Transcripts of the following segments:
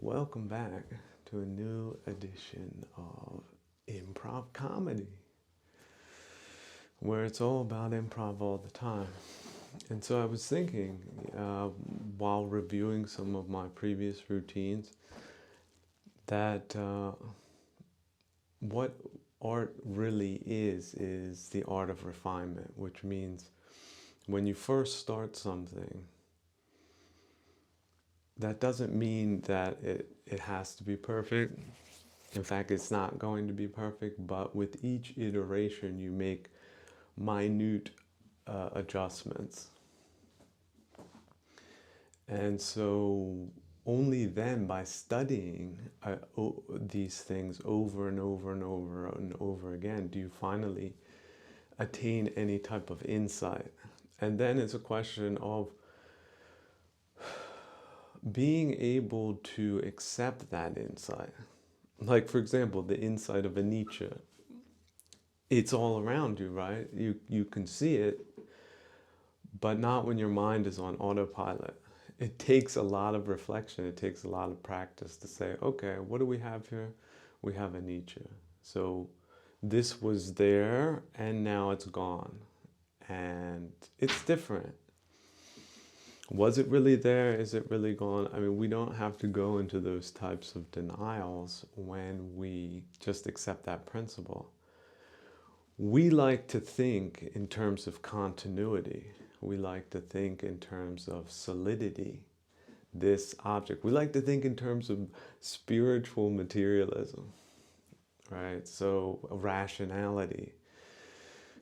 welcome back to a new edition of Improv Comedy, where it's all about improv all the time. And so I was thinking, while reviewing some of my previous routines, that what art really is the art of refinement, which means when you first start something, that doesn't mean that it has to be perfect. In fact, it's not going to be perfect, but with each iteration, you make minute adjustments. And so only then, by studying these things over and over and over and over again, do you finally attain any type of insight. And then it's a question of being able to accept that insight. Like, for example, the insight of a Nietzsche. It's all around you, right? You can see it, but not when your mind is on autopilot. It takes a lot of reflection. It takes a lot of practice to say, okay, what do we have here? We have a Nietzsche. So this was there and now it's gone. And it's different. Was it really there? Is it really gone? I mean, we don't have to go into those types of denials when we just accept that principle. We like to think in terms of continuity. We like to think in terms of solidity. This object. We like to think in terms of spiritual materialism, right? So rationality.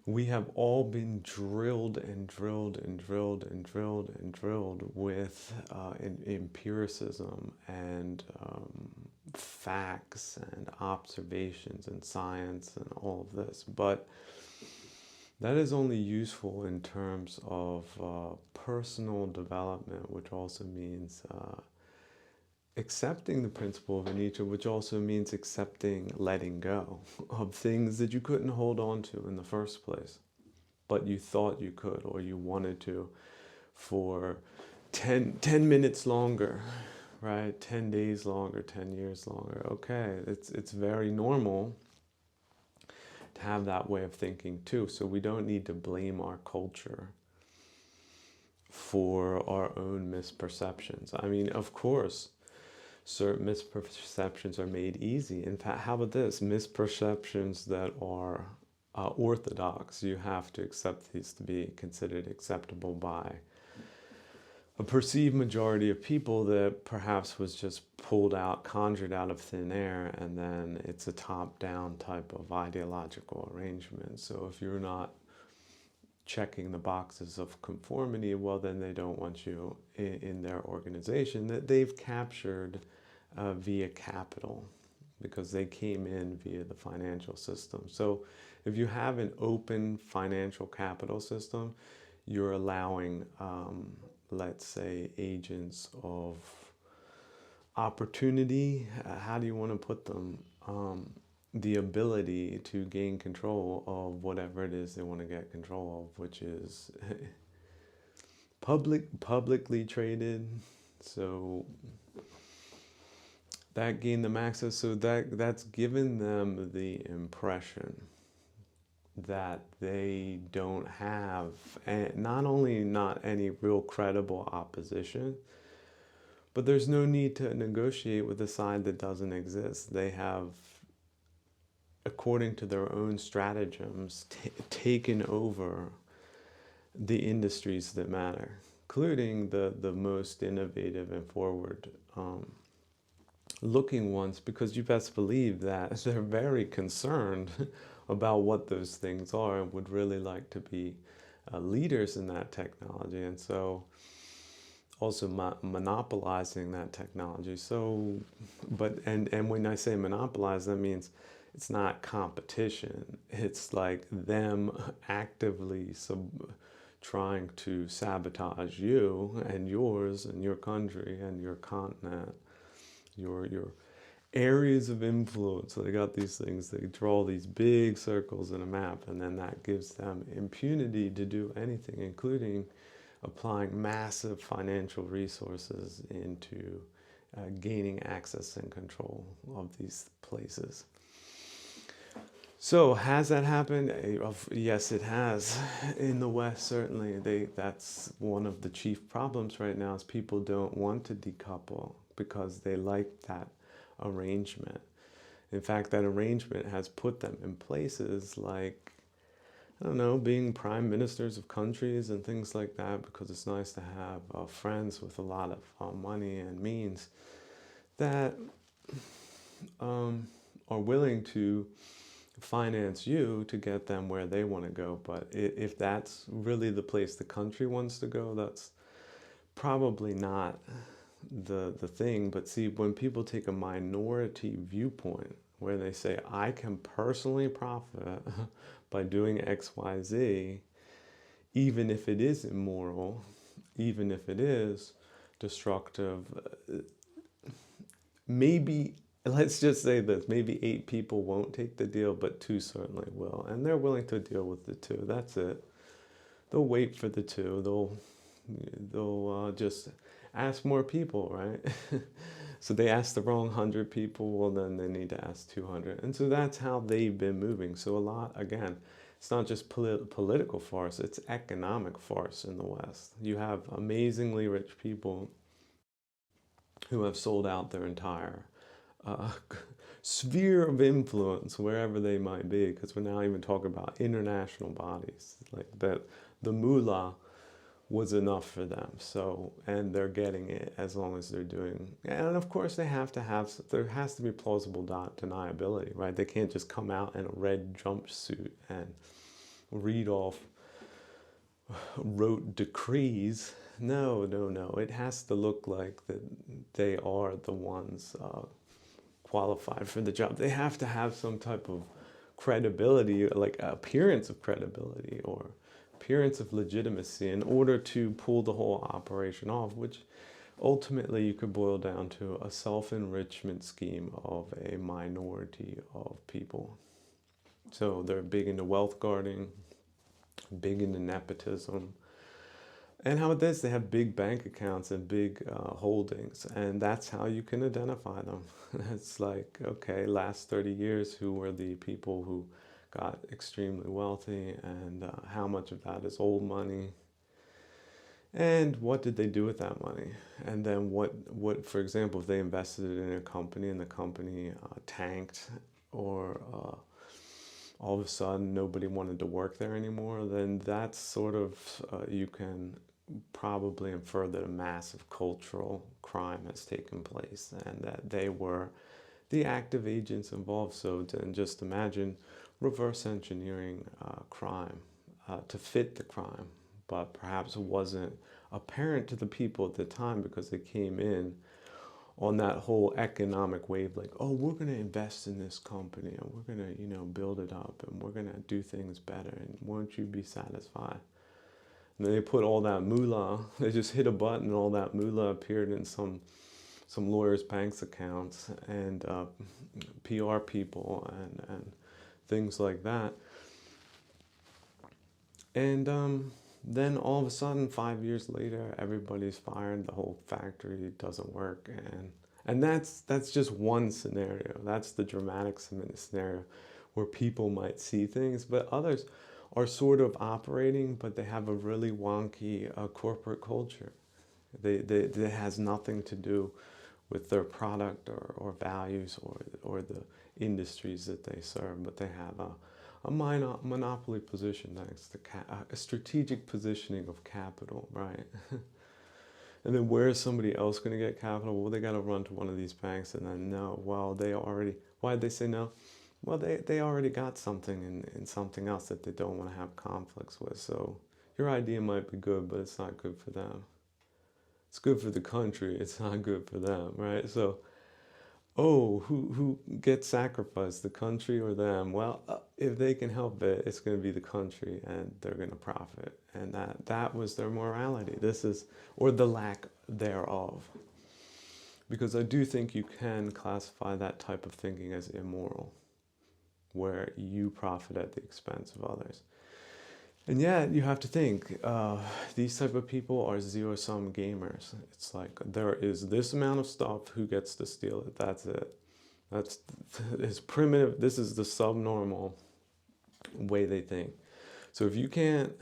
We have all been drilled and drilled and drilled and drilled and drilled with empiricism and facts and observations and science and all of this. But that is only useful in terms of personal development, which also means accepting the principle of Nietzsche, which also means accepting letting go of things that you couldn't hold on to in the first place, but you thought you could or you wanted to for 10 minutes longer, right? 10 days longer, 10 years longer. Okay, it's very normal to have that way of thinking too. So we don't need to blame our culture for our own misperceptions. I mean, of course, certain misperceptions are made easy. In fact, how about this? Misperceptions that are orthodox, you have to accept these to be considered acceptable by a perceived majority of people that perhaps was just pulled out, conjured out of thin air, and then it's a top-down type of ideological arrangement. So if you're not checking the boxes of conformity, well, then they don't want you in their organization that they've captured via capital, because they came in via the financial system. So if you have an open financial capital system, you're allowing, let's say, agents of opportunity, how do you want to put them? The ability to gain control of whatever it is they want to get control of, which is publicly traded. So that gained them access. So that's given them the impression that they don't have, not only not any real credible opposition, but there's no need to negotiate with a side that doesn't exist. They have, according to their own stratagems, taken over the industries that matter, including the most innovative and forward looking ones, because you best believe that they're very concerned about what those things are and would really like to be leaders in that technology. And so also monopolizing that technology. So, but, and when I say monopolize, that means it's not competition. It's like them actively trying to sabotage you and yours and your country and your continent, your areas of influence. So they got these things, they draw these big circles in a map, and then that gives them impunity to do anything, including applying massive financial resources into gaining access and control of these places. So has that happened? Yes, it has. In the West, certainly. That's one of the chief problems right now is people don't want to decouple because they like that arrangement. In fact, that arrangement has put them in places like, I don't know, being prime ministers of countries and things like that, because it's nice to have friends with a lot of money and means that are willing to finance you to get them where they want to go. But if that's really the place the country wants to go, that's probably not the thing. But see, when people take a minority viewpoint where they say, I can personally profit by doing XYZ, even if it is immoral, even if it is destructive, maybe, let's just say this, maybe 8 people won't take the deal, but 2 certainly will. And they're willing to deal with the 2. That's it. They'll wait for the 2. They'll just ask more people, right? So they ask the wrong 100 people, well, then they need to ask 200. And so that's how they've been moving. So a lot, again, it's not just political farce, it's economic farce in the West. You have amazingly rich people who have sold out their entire sphere of influence wherever they might be, because we're now even talking about international bodies, like that the moolah was enough for them. So, and they're getting it as long as they're doing, and of course they have to have, there has to be plausible deniability, right? They can't just come out in a red jumpsuit and read off rote decrees. No, no, no. It has to look like that they are the ones qualified for the job. They have to have some type of credibility, like appearance of credibility or appearance of legitimacy in order to pull the whole operation off, which ultimately you could boil down to a self-enrichment scheme of a minority of people. So they're big into wealth guarding, big into nepotism. And how it is, they have big bank accounts and big holdings, and that's how you can identify them. It's like, okay, last 30 years, who were the people who got extremely wealthy, and how much of that is old money, and what did they do with that money? And then what for example, if they invested it in a company and the company tanked, or all of a sudden nobody wanted to work there anymore, then that's sort of, you can probably infer that a massive cultural crime has taken place and that they were the active agents involved. So then just imagine reverse engineering crime to fit the crime, but perhaps it wasn't apparent to the people at the time because they came in on that whole economic wave, like, oh, we're going to invest in this company and we're going to, build it up and we're going to do things better and won't you be satisfied? And then they put all that moolah, they just hit a button and all that moolah appeared in some lawyers' bank's accounts and PR people and things like that. And then all of a sudden, 5 years later, everybody's fired, the whole factory doesn't work. And that's just one scenario. That's the dramatic scenario where people might see things, but others are sort of operating, but they have a really wonky corporate culture. That has nothing to do with their product or values or the industries that they serve, but they have a monopoly position thanks to a strategic positioning of capital, right? And then where is somebody else going to get capital? Well, they got to run to one of these banks, and then no, well, they already, why did they say no? Well, they already got something in something else that they don't want to have conflicts with. So your idea might be good, but it's not good for them. It's good for the country, it's not good for them, right? So, oh, who gets sacrificed, the country or them? Well, if they can help it, it's going to be the country, and they're going to profit. And that was their morality. This is, or the lack thereof. Because I do think you can classify that type of thinking as immoral, where you profit at the expense of others. And yet, you have to think, these type of people are zero-sum gamers. It's like, there is this amount of stuff, who gets to steal it? That's it. That's it's primitive. This is the subnormal way they think. So if you can't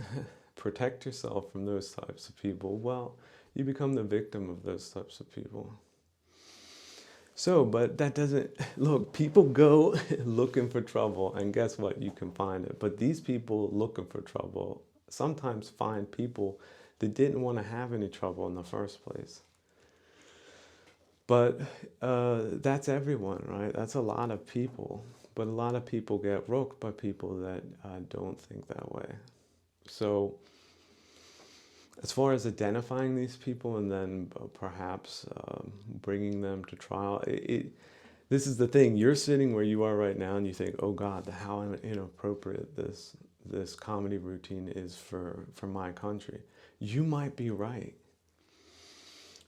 protect yourself from those types of people, well, you become the victim of those types of people. So, but that doesn't, look, people go looking for trouble, and guess what? You can find it. But these people looking for trouble sometimes find people that didn't want to have any trouble in the first place. But that's everyone, right? That's a lot of people. But a lot of people get rooked by people that don't think that way. So, as far as identifying these people and then perhaps bringing them to trial, this is the thing. You're sitting where you are right now, and you think, "Oh God, how inappropriate this comedy routine is for my country." You might be right,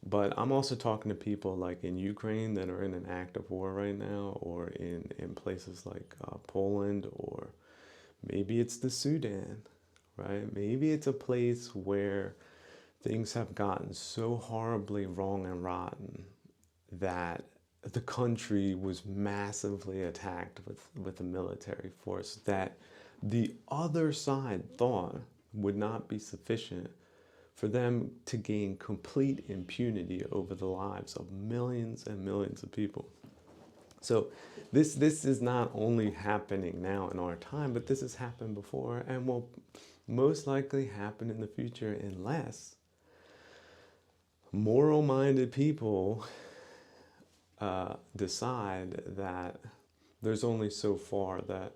but I'm also talking to people like in Ukraine that are in an active war right now, or in places like Poland, or maybe it's the Sudan, right? Maybe it's a place where things have gotten so horribly wrong and rotten that the country was massively attacked with a military force that the other side thought would not be sufficient for them to gain complete impunity over the lives of millions and millions of people. So this is not only happening now in our time, but this has happened before and will most likely happen in the future, unless moral-minded people decide that there's only so far that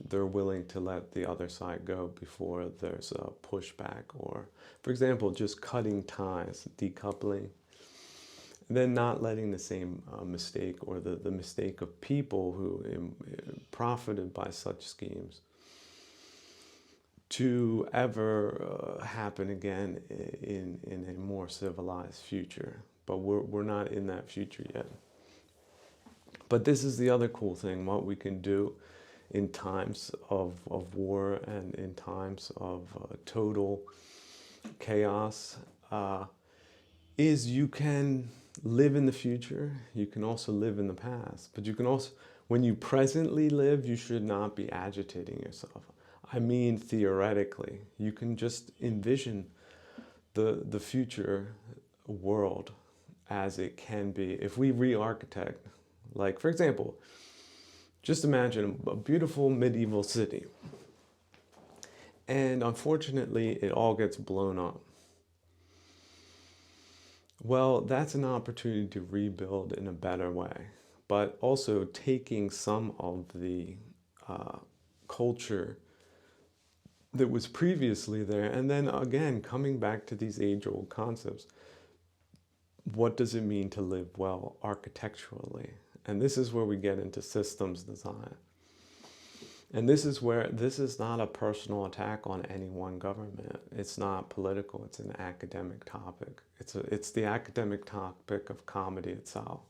they're willing to let the other side go before there's a pushback. Or, for example, just cutting ties, decoupling, then not letting the same mistake, or the mistake of people who profited by such schemes, to ever happen again in a more civilized future. But we're not in that future yet. But this is the other cool thing, what we can do in times of war and in times of total chaos, is you can live in the future. You can also live in the past. But you can also, when you presently live, you should not be agitating yourself. I mean, theoretically, you can just envision the future world as it can be. If we re-architect, like, for example, just imagine a beautiful medieval city. And unfortunately, it all gets blown up. Well, that's an opportunity to rebuild in a better way, but also taking some of the culture that was previously there, and then again coming back to these age-old concepts. What does it mean to live well architecturally? And this is where we get into systems design. And this is where, this is not a personal attack on any one government. It's not political, it's an academic topic. It's the academic topic of comedy itself,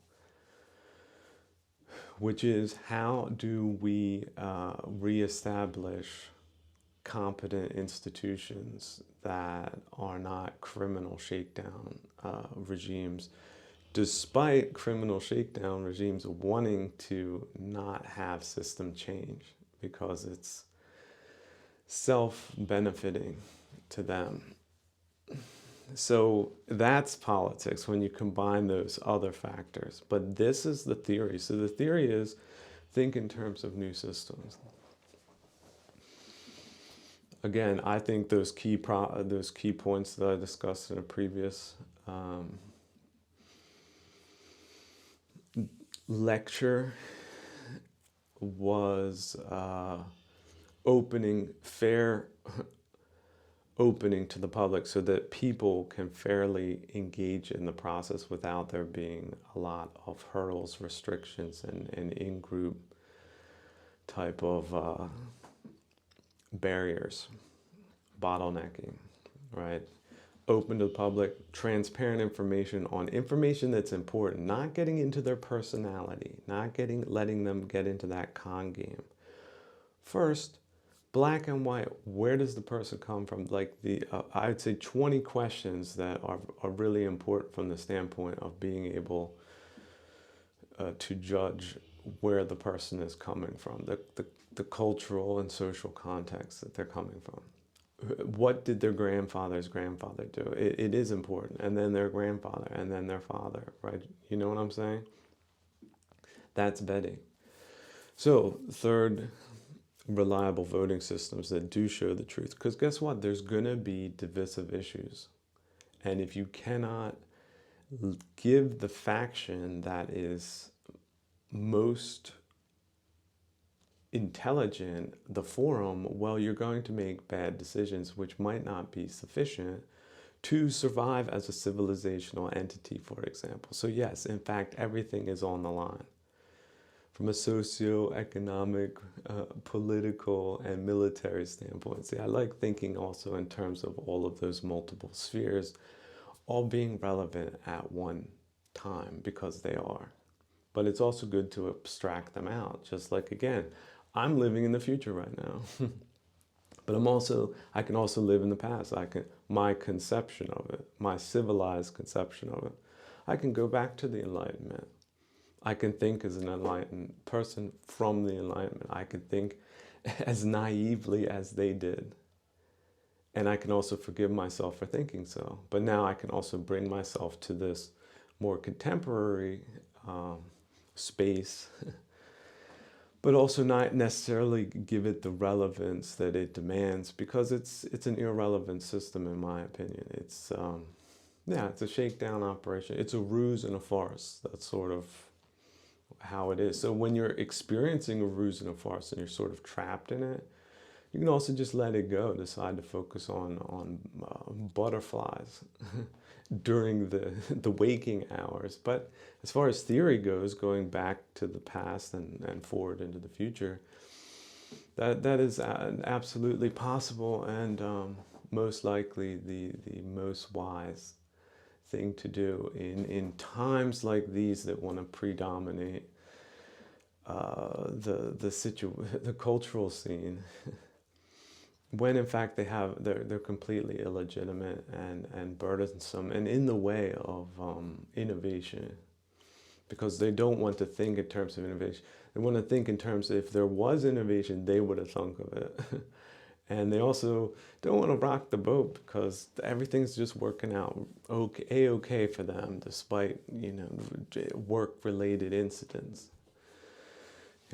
which is, how do we reestablish competent institutions that are not criminal shakedown regimes, despite criminal shakedown regimes wanting to not have system change because it's self-benefiting to them. So that's politics when you combine those other factors. But this is the theory. So the theory is, think in terms of new systems. Again, I think those key points that I discussed in a previous lecture was fair opening to the public, so that people can fairly engage in the process without there being a lot of hurdles, restrictions, and in-group type of barriers, bottlenecking, right? Open to the public, transparent information on information that's important, not getting into their personality, not letting them get into that con game. First, black and white, where does the person come from? Like I'd say 20 questions that are really important from the standpoint of being able to judge where the person is coming from, the cultural and social context that they're coming from. What did their grandfather's grandfather do? It is important. And then their grandfather, and then their father, right? You know what I'm saying? That's vetting. So, third, reliable voting systems that do show the truth. Because guess what? There's going to be divisive issues. And if you cannot give the faction that is most intelligent the forum, well, you're going to make bad decisions which might not be sufficient to survive as a civilizational entity, for example. So yes, in fact, everything is on the line. From a socio-economic, political, and military standpoint. See, I like thinking also in terms of all of those multiple spheres, all being relevant at one time, because they are. But it's also good to abstract them out. Just like, again, I'm living in the future right now. But I can also live in the past. My conception of it, my civilized conception of it, I can go back to the Enlightenment. I can think as an enlightened person from the Enlightenment. I can think as naively as they did. And I can also forgive myself for thinking so. But now I can also bring myself to this more contemporary space, but also not necessarily give it the relevance that it demands, because it's an irrelevant system in my opinion. It's it's a shakedown operation. It's a ruse and a farce. That's sort of how it is. So when you're experiencing a ruse and a farce and you're sort of trapped in it, you can also just let it go. Decide to focus on butterflies during the waking hours. But as far as theory goes, going back to the past and forward into the future, that is absolutely possible, and most likely the most wise thing to do in times like these that want to predominate the cultural scene, when in fact they're completely illegitimate and burdensome and in the way of innovation, because they don't want to think in terms of innovation. They want to think in terms of, if there was innovation, they would have thunk of it. And they also don't want to rock the boat because everything's just working out okay for them, despite work-related incidents.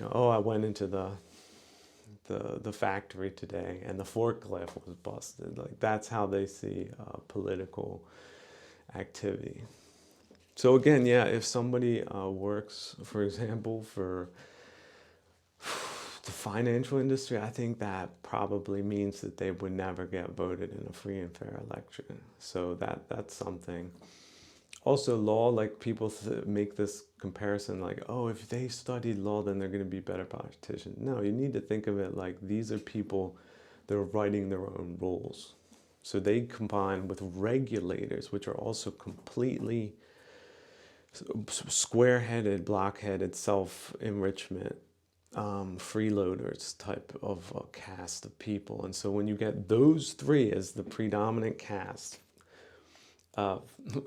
I went into the factory today and the forklift was busted. Like, that's how they see political activity. So again, if somebody works, for example, for the financial industry, I think that probably means that they would never get voted in a free and fair election. So that's something. Also, law, like people make this comparison like, oh, if they studied law, then they're going to be better politicians. No, you need to think of it like these are people that are writing their own rules. So they combine with regulators, which are also completely square-headed, block-headed, self-enrichment, freeloaders type of cast of people. And so when you get those three as the predominant cast,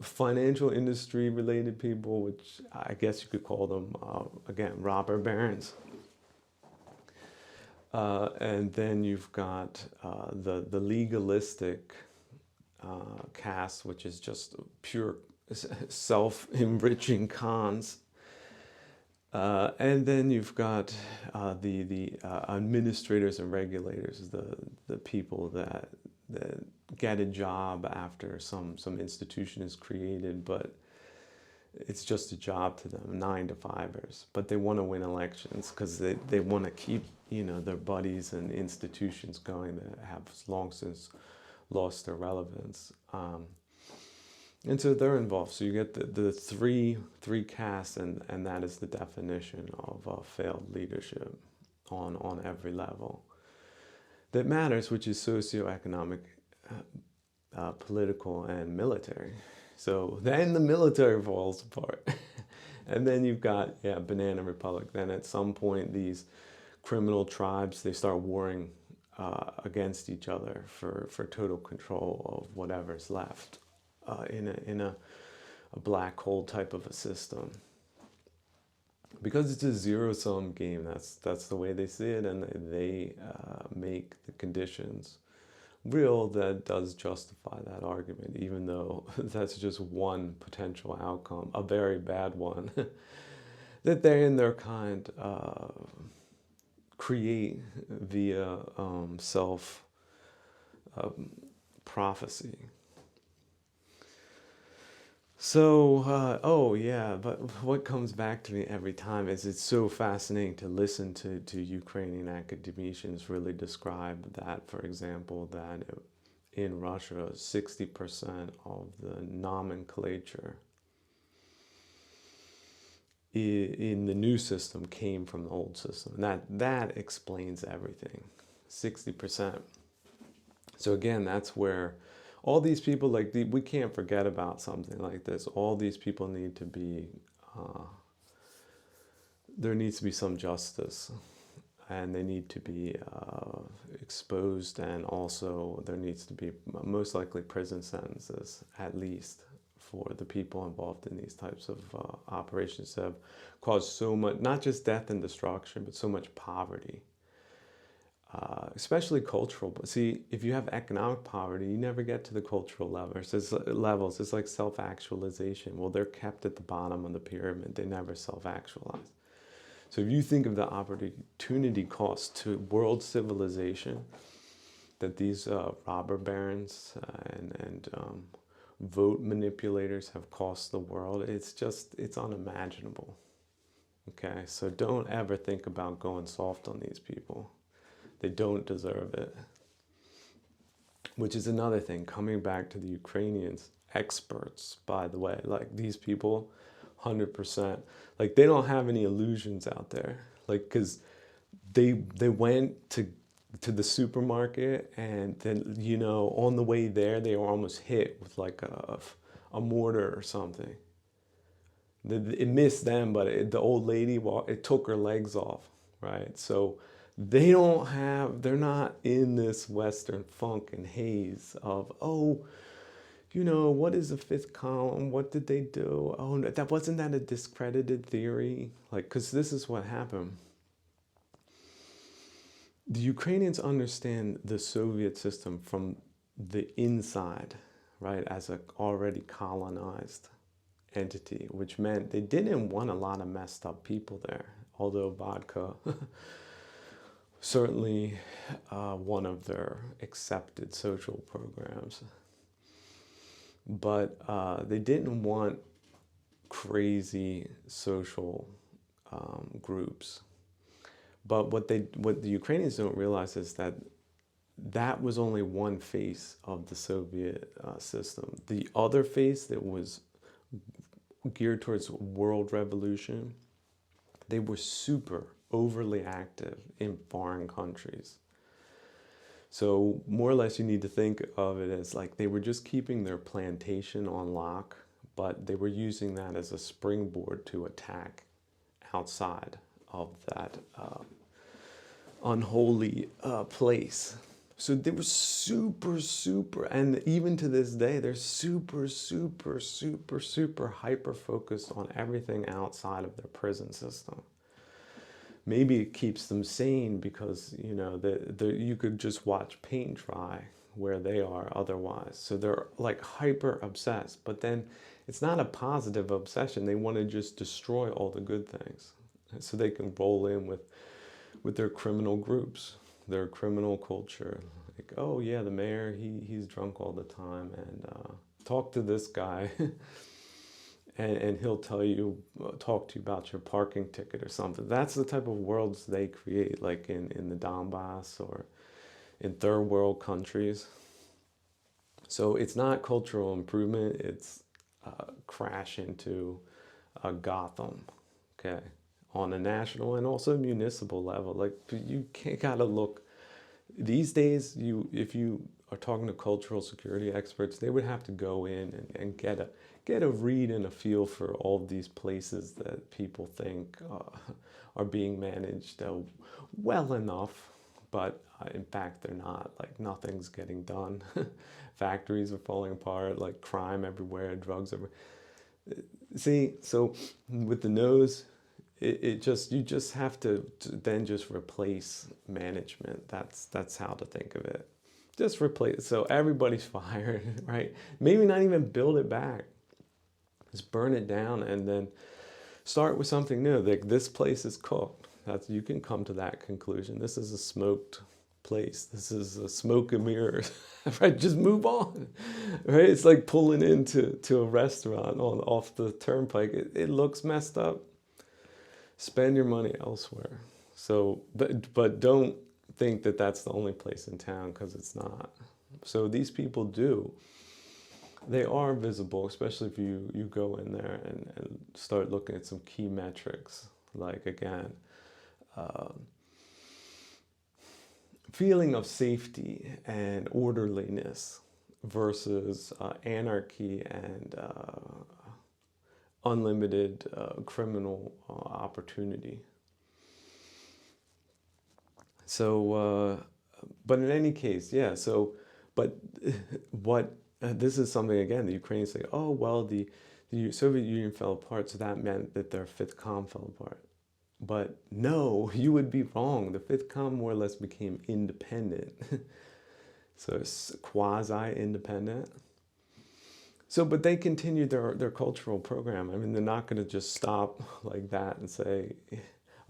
financial industry related people, which I guess you could call them, again, robber barons. And then you've got the legalistic cast, which is just pure self-enriching cons. And then you've got the administrators and regulators, the people that get a job after some institution is created, but it's just a job to them, 9-to-5ers. But they want to win elections because they want to keep their buddies and institutions going that have long since lost their relevance. And so they're involved. So you get the three casts, and that is the definition of failed leadership on every level that matters, which is socioeconomic, political, and military. So then the military falls apart. And then you've got, Banana Republic. Then at some point, these criminal tribes, they start warring against each other for total control of whatever's left in a black hole type of a system. Because it's a zero-sum game, that's the way they see it, and they make the conditions real that does justify that argument, even though that's just one potential outcome, a very bad one, that they and their kind create via self prophecy. So, oh yeah, but what comes back to me every time is it's so fascinating to listen to Ukrainian academicians really describe that, for example, that in Russia, 60% of the nomenclature in the new system came from the old system. That explains everything, 60%. So again, that's where all these people, like, we can't forget about something like this. All these people need to be, there needs to be some justice, and they need to be exposed, and also there needs to be most likely prison sentences, at least, for the people involved in these types of operations that have caused so much, not just death and destruction, but so much poverty. Especially cultural. But see, if you have economic poverty, you never get to the cultural levels. It's like self-actualization. Well, they're kept at the bottom of the pyramid. They never self-actualize. So if you think of the opportunity cost to world civilization that these robber barons and vote manipulators have cost the world, it's unimaginable. Okay, so don't ever think about going soft on these people. They don't deserve it. Which is another thing, coming back to the Ukrainians, experts, by the way, like these people, 100%, like they don't have any illusions out there. Like, because they went to the supermarket, and then, you know, on the way there, they were almost hit with like a mortar or something. It missed them, but the old lady, it took her legs off, right? So they're not in this Western funk and haze of, oh, you know, what is the fifth column? What did they do? Oh, wasn't that a discredited theory? Like, because this is what happened. The Ukrainians understand the Soviet system from the inside, right, as an already colonized entity, which meant they didn't want a lot of messed up people there, although vodka certainly one of their accepted social programs. But they didn't want crazy social groups. But what the Ukrainians don't realize is that was only one face of the Soviet system. The other face that was geared towards world revolution, they were super overly active in foreign countries. So more or less you need to think of it as like they were just keeping their plantation on lock, but they were using that as a springboard to attack outside of that unholy place. So they were super, and even to this day, they're super hyper focused on everything outside of their prison system. Maybe it keeps them sane because, you know, you could just watch paint dry where they are otherwise. So they're like hyper obsessed, but then it's not a positive obsession. They want to just destroy all the good things so they can roll in with their criminal groups, their criminal culture. Like, oh yeah, the mayor, he's drunk all the time, and talk to this guy. And he'll talk to you about your parking ticket or something. That's the type of worlds they create, like in the Donbass or in third world countries. So it's not cultural improvement, it's crash into Gotham, okay, on a national and also municipal level. Like, you gotta look, these days, if you are talking to cultural security experts, they would have to go in and get a read and a feel for all of these places that people think are being managed well enough but in fact they're not. Like nothing's getting done. Factories are falling apart, like crime everywhere, drugs everywhere. See, so with the nose, it just, you just have to then just replace management. That's how to think of it. Just replace. So everybody's fired, right? Maybe not even build it back. Just burn it down and then start with something new. Like this place is cooked. That's, you can come to that conclusion. This is a smoked place. This is a smoke and mirrors. Right? Just move on. Right? It's like pulling into a restaurant off the turnpike. It looks messed up. Spend your money elsewhere. So, but don't think that that's the only place in town, because it's not. So these people do. They are visible, especially if you go in there and start looking at some key metrics. Like again, feeling of safety and orderliness versus anarchy and unlimited criminal opportunity. So, but in any case, yeah. So, but what this is something again the Ukrainians say. Oh well, the Soviet Union fell apart, so that meant that their fifth column fell apart. But no, you would be wrong. The fifth column more or less became independent. So it's quasi-independent. So, but they continued their cultural program. I mean, they're not going to just stop like that and say,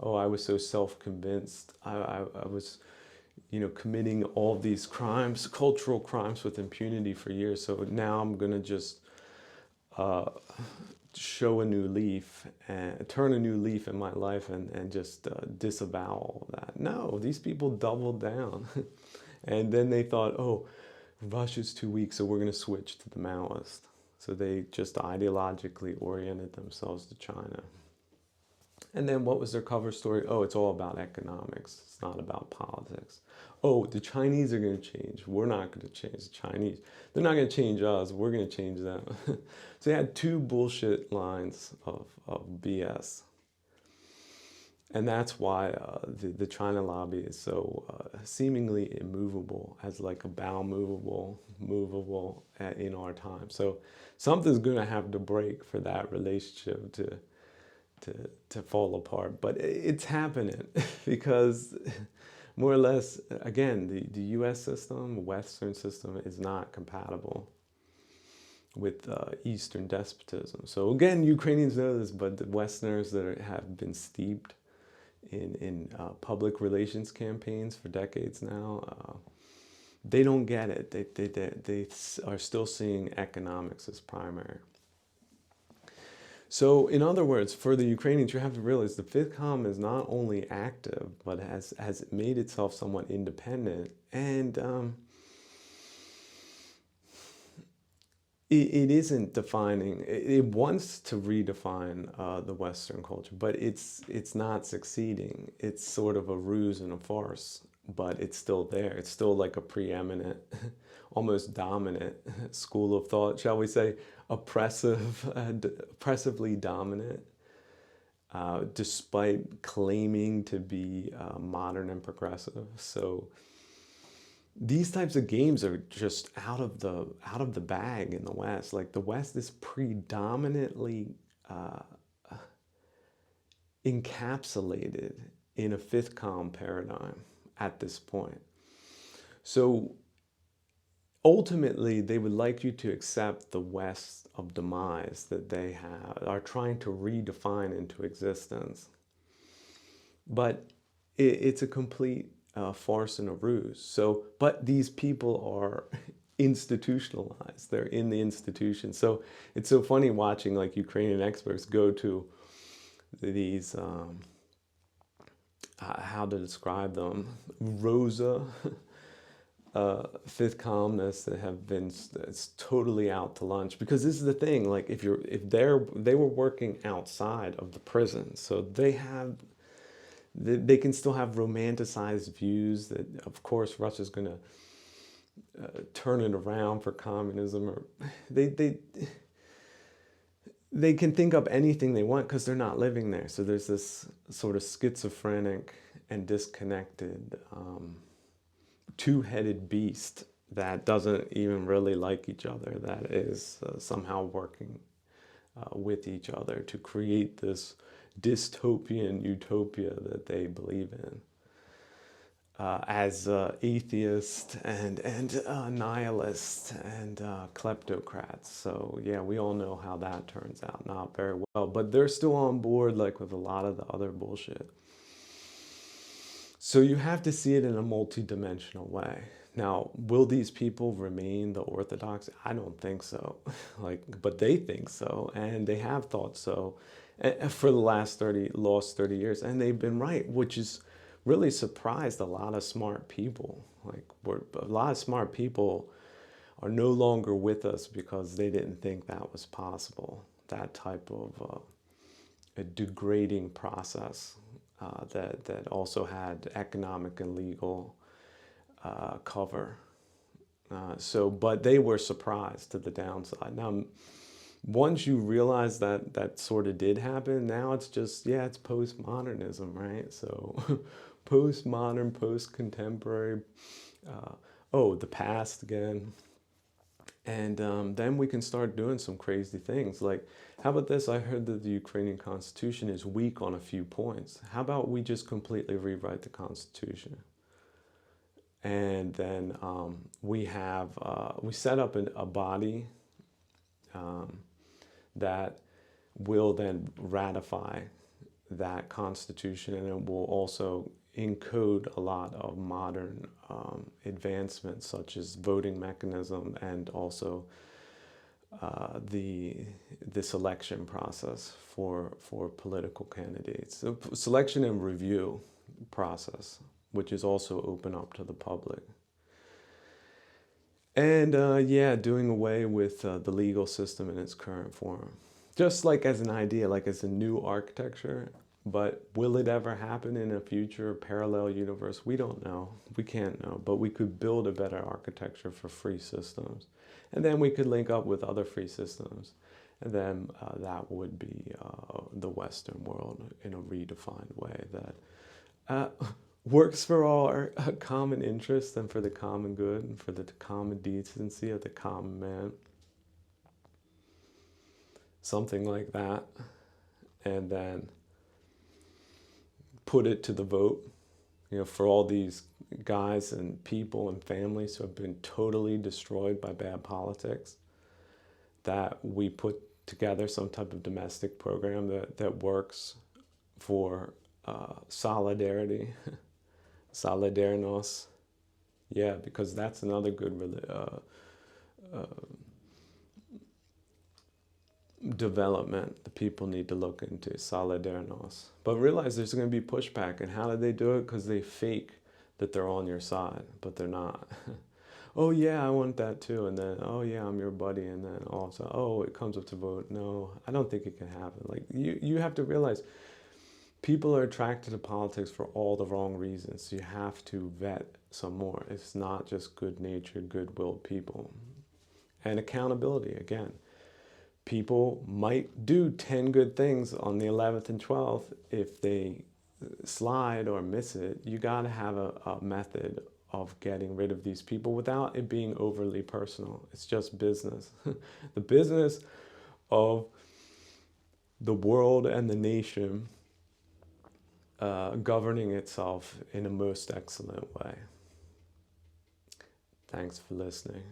oh, I was so self-convinced. I was, committing all these crimes, cultural crimes with impunity for years. So now I'm going to just show a new leaf and turn a new leaf in my life and just disavow all of that. No, these people doubled down. And then they thought, oh, Russia's too weak, so we're going to switch to the Maoist. So they just ideologically oriented themselves to China. And then what was their cover story? Oh, it's all about economics. It's not about politics. Oh, the Chinese are going to change. We're not going to change the Chinese. They're not going to change us. We're going to change them. So they had two bullshit lines of BS. And that's why the China lobby is so seemingly immovable, as like a bow movable in our time. So something's going to have to break for that relationship to fall apart. But it's happening because more or less, again, the US system, Western system is not compatible with Eastern despotism. So again, Ukrainians know this, but the Westerners that have been steeped in public relations campaigns for decades now, they don't get it. They are still seeing economics as primary. So in other words, for the Ukrainians, you have to realize the fifth column is not only active, but has made itself somewhat independent. And it isn't defining, it wants to redefine the Western culture, but it's not succeeding. It's sort of a ruse and a farce, but it's still there. It's still like a preeminent, almost dominant school of thought, shall we say, oppressively dominant, despite claiming to be modern and progressive. So these types of games are just out of the bag in the West. Like the West is predominantly encapsulated in a fifth column paradigm at this point. So ultimately, they would like you to accept the West of demise that they are trying to redefine into existence. But it's a complete farce and a ruse. So, but these people are institutionalized. They're in the institution. So it's so funny watching like Ukrainian experts go to these, how to describe them, Rosa fifth columnists that have been it's totally out to lunch. Because this is the thing, like if they were working outside of the prison, so they can still have romanticized views that of course Russia's going to turn it around for communism, or they can think up anything they want because they're not living there. So there's this sort of schizophrenic and disconnected two-headed beast that doesn't even really like each other, that is somehow working with each other to create this dystopian utopia that they believe in. As atheists and nihilists and kleptocrats. So yeah, we all know how that turns out, not very well. But they're still on board, like with a lot of the other bullshit. So you have to see it in a multi-dimensional way. Now, will these people remain the orthodox? I don't think so. But they think so, and they have thought so for the last 30 years, and they've been right, which is really surprised a lot of smart people. A lot of smart people are no longer with us because they didn't think that was possible. That type of a degrading process that also had economic and legal cover. But they were surprised to the downside. Now, once you realize that that sort of did happen, now it's just, yeah, it's postmodernism, right? So postmodern, post-contemporary, the past again. And then we can start doing some crazy things. Like, how about this? I heard that the Ukrainian constitution is weak on a few points. How about we just completely rewrite the constitution? And then we set up a body that will then ratify that constitution, and it will also encode a lot of modern advancements, such as voting mechanism and also the selection process for political candidates, the selection and review process, which is also open up to the public. And yeah, doing away with the legal system in its current form. Just like as an idea, like as a new architecture, but will it ever happen in a future parallel universe? We don't know. We can't know, but we could build a better architecture for free systems. And then we could link up with other free systems. And then that would be the Western world in a redefined way that works for our common interest and for the common good and for the common decency of the common man. Something like that. And then put it to the vote, for all these guys and people and families who have been totally destroyed by bad politics, that we put together some type of domestic program that works for solidarity, solidarnos. Yeah, because that's another good development that people need to look into, solidarnos. But realize there's going to be pushback. And how do they do it? Because they fake that they're on your side, but they're not. Oh yeah, I want that too. And then, oh yeah, I'm your buddy. And then also, oh, it comes up to vote. No, I don't think it can happen. Like, you have to realize people are attracted to politics for all the wrong reasons. So you have to vet some more. It's not just good-natured, good-willed people. And accountability, again. People might do 10 good things on the 11th and 12th. If they slide or miss it, you got to have a method of getting rid of these people without it being overly personal. It's just business. The business of the world and the nation governing itself in a most excellent way. Thanks for listening.